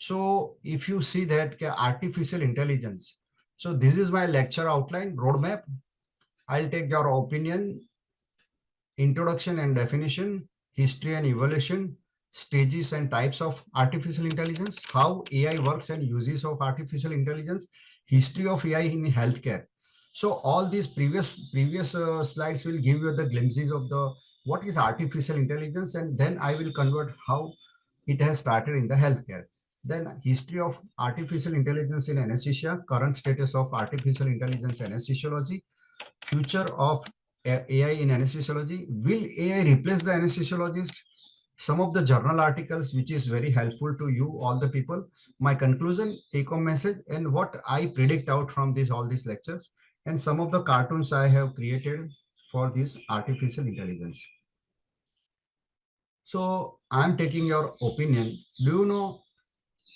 So if you see that artificial intelligence, so this is my lecture outline roadmap. I'll take your opinion, introduction and definition, history and evolution, stages and types of artificial intelligence, how AI works and uses of artificial intelligence, history of AI in healthcare. So all these previous slides will give you the glimpses of the what is artificial intelligence, and then I will convert how it has started in the healthcare. Then history of artificial intelligence in anesthesia, current status of artificial intelligence anesthesiology, future of AI in anesthesiology. Will AI replace the anesthesiologist? Some of the journal articles which is very helpful to you all the people. My conclusion, take home message, and what I predict out from this all these lectures, and some of the cartoons I have created for this artificial intelligence. So I'm taking your opinion. Do you know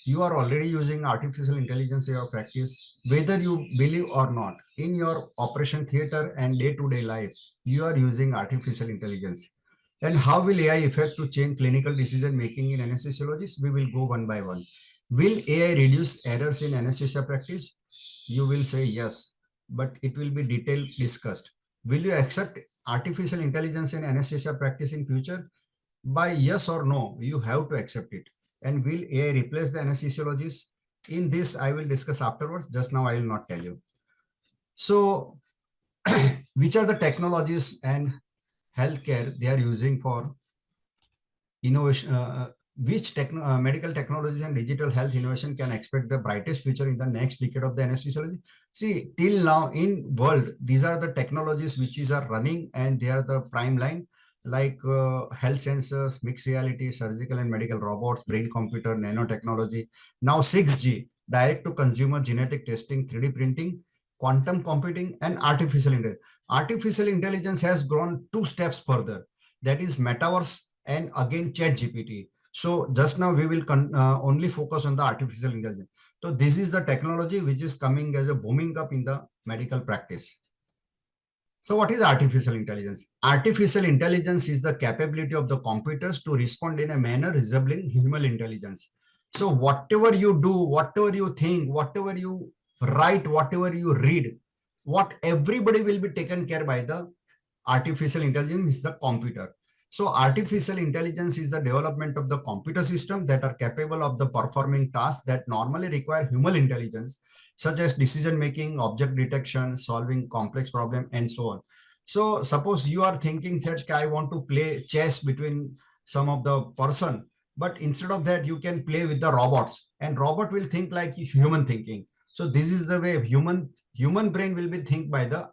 you are already using artificial intelligence in your practice, whether you believe or not? In your operation theater and day-to-day life, you are using artificial intelligence. And how will AI affect to change clinical decision making in anesthesiologists? We will go one by one. Will AI reduce errors in anesthesia practice? You will say yes, but it will be detailed discussed. Will you accept artificial intelligence in anesthesia practice in future? By yes or no, you have to accept it. And will AI replace the anesthesiologist? In this, I will discuss afterwards. Just now, I will not tell you. So, which are the technologies and healthcare they are using for innovation? Which medical technologies and digital health innovation can expect the brightest future in the next decade of the anesthesiology? See, till now in world, these are the technologies which are running, and they are the prime line, like health sensors, mixed reality, surgical and medical robots, brain computer, nanotechnology. Now 6G, direct to consumer genetic testing, 3D printing, quantum computing, and artificial intelligence. Artificial intelligence has grown 2 steps further. That is metaverse and again chat GPT. So just now we will only focus on the artificial intelligence. So this is the technology which is coming as a booming up in the medical practice. So what is artificial intelligence? Artificial intelligence is the capability of the computers to respond in a manner resembling human intelligence. So whatever you do, whatever you think, whatever you write, whatever you read, what everybody will be taken care by the artificial intelligence is the computer. So artificial intelligence is the development of the computer system that are capable of the performing tasks that normally require human intelligence, such as decision making, object detection, solving complex problem, and so on. So suppose you are thinking that I want to play chess between some of the person, but instead of that, you can play with the robots, and robot will think like human thinking. So this is the way human brain will be think by the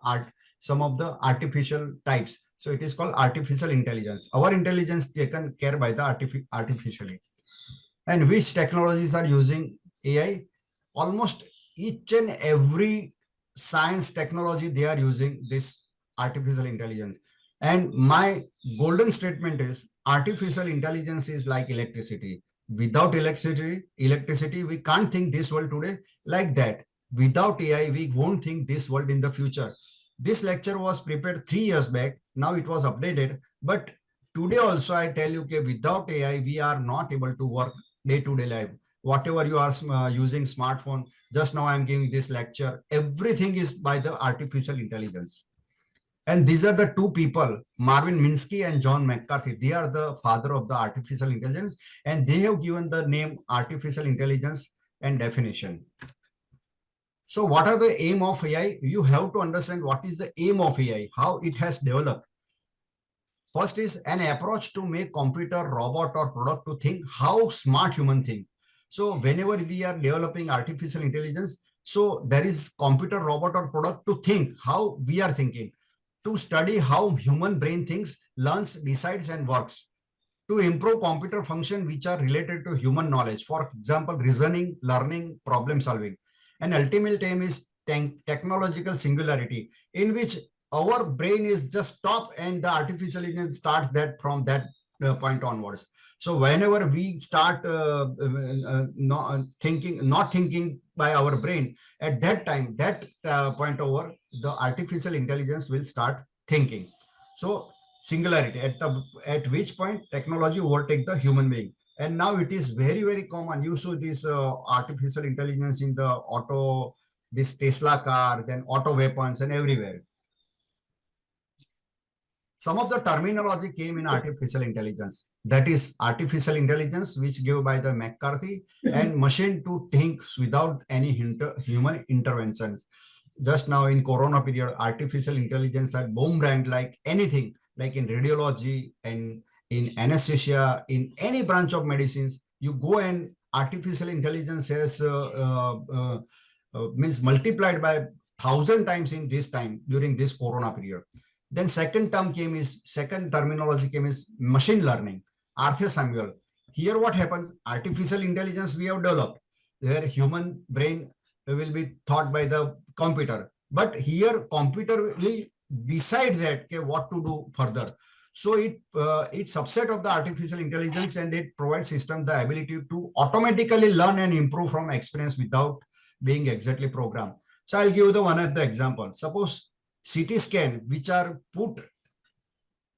some of the artificial types. So it is called artificial intelligence. Our intelligence taken care by the artificially. And which technologies are using AI? Almost each and every science technology, they are using this artificial intelligence. And my golden statement is artificial intelligence is like electricity. Without electricity, we can't think this world today like that. Without AI, we won't think this world in the future. This lecture was prepared 3 years back. Now it was updated. But today also I tell you, okay, without AI, we are not able to work day-to-day life. Whatever you are using smartphone, just now I'm giving this lecture, everything is by the artificial intelligence. And these are the two people, Marvin Minsky and John McCarthy. They are the father of the artificial intelligence, and they have given the name artificial intelligence and definition. So what are the aim of AI? You have to understand what is the aim of AI, how it has developed. First is an approach to make computer, robot, or product to think how smart human think. So whenever we are developing artificial intelligence, so there is computer, robot, or product to think how we are thinking, to study how human brain thinks, learns, decides, and works, to improve computer function which are related to human knowledge. For example, reasoning, learning, problem solving. And ultimate aim is technological singularity, in which our brain is just stop and the artificial intelligence starts that from that point onwards. So whenever we start not thinking by our brain, at that time, that point over, the artificial intelligence will start thinking. So singularity, at which point technology overtake the human being. And now it is very, very common. You saw this artificial intelligence in the auto, this Tesla car, then auto weapons and everywhere. Some of the terminology came in artificial intelligence. That is artificial intelligence, which gave by the McCarthy, and machine to think without any human interventions. Just now in Corona period, artificial intelligence had boom brand like anything, like in radiology and in anesthesia, in any branch of medicines. You go and artificial intelligence has means multiplied by 1,000 times in this time during this Corona period. Then second terminology came is machine learning. Arthur Samuel. Here what happens? Artificial intelligence we have developed. Where human brain will be thought by the computer. But here computer will decide that okay, what to do further. So it's subset of the artificial intelligence, and it provides system the ability to automatically learn and improve from experience without being exactly programmed. So I'll give you the one of the example. Suppose CT scan, which are put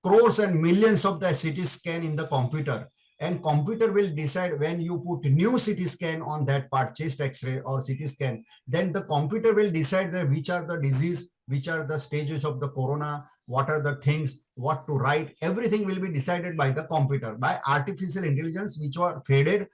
crores and millions of the CT scan in the computer, and computer will decide when you put new CT scan on that part, chest X-ray or CT scan, then the computer will decide that which are the disease, which are the stages of the corona, what are the things, what to write. Everything will be decided by the computer, by artificial intelligence, which were faded,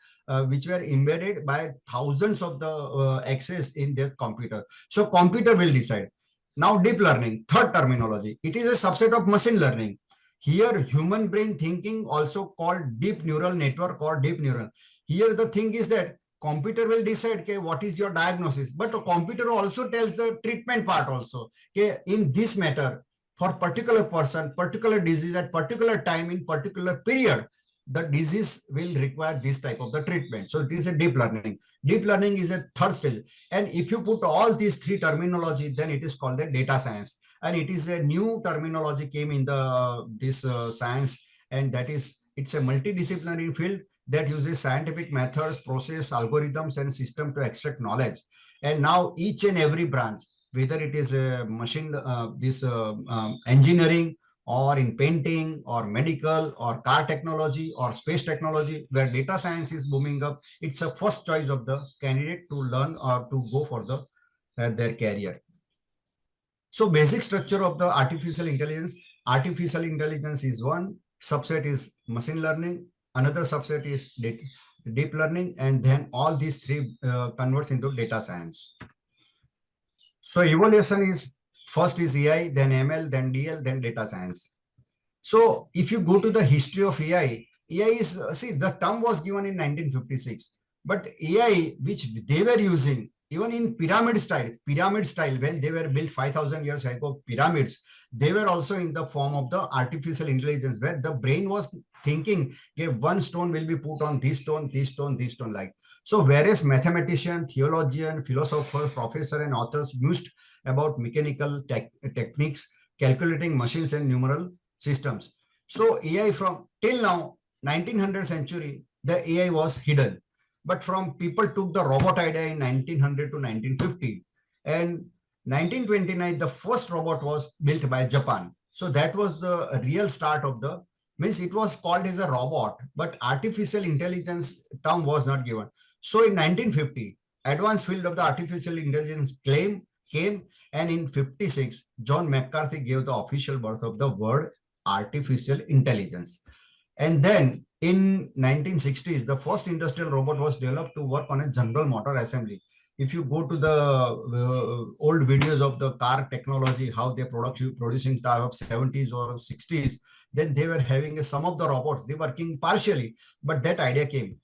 which were embedded by thousands of the X's in their computer. So computer will decide. Now deep learning, third terminology. It is a subset of machine learning. Here human brain thinking, also called deep neural network or deep neural. Here the thing is that computer will decide okay, what is your diagnosis, but a computer also tells the treatment part also. Okay, in this matter, for particular person, particular disease at particular time in particular period, the disease will require this type of the treatment. So it is a deep learning. Deep learning is a third stage. And if you put all these three terminology, then it is called the data science. And it is a new terminology came in the this science, and that is it's a multidisciplinary field that uses scientific methods, process, algorithms, and system to extract knowledge. And now each and every branch, whether it is a machine, engineering, or in painting or medical or car technology or space technology, where data science is booming up, it's a first choice of the candidate to learn or to go for the their career. So basic structure of the artificial intelligence is one subset is machine learning, another subset is deep learning, and then all these three converts into data science. So evolution is first is AI, then ML, then DL, then data science. So if you go to the history of AI is, see, the term was given in 1956, but AI, which they were using, even in pyramid style, when they were built 5,000 years ago, pyramids, they were also in the form of the artificial intelligence, where the brain was thinking, okay, one stone will be put on this stone, this stone, this stone, like. So various mathematician, theologian, philosopher, professor, and authors used about mechanical techniques, calculating machines and numeral systems. So AI from till now, 1900th century, the AI was hidden. But from people took the robot idea in 1900 to 1950. And 1929, the first robot was built by Japan. So that was the real start of the, means it was called as a robot, but artificial intelligence term was not given. So in 1950, advanced field of the artificial intelligence came, and in 56, John McCarthy gave the official birth of the word artificial intelligence. And then in 1960s, the first industrial robot was developed to work on a General Motor assembly. If you go to the old videos of the car technology, how they producing car of 70s or 60s, then they were having some of the robots, they working partially, but that idea came.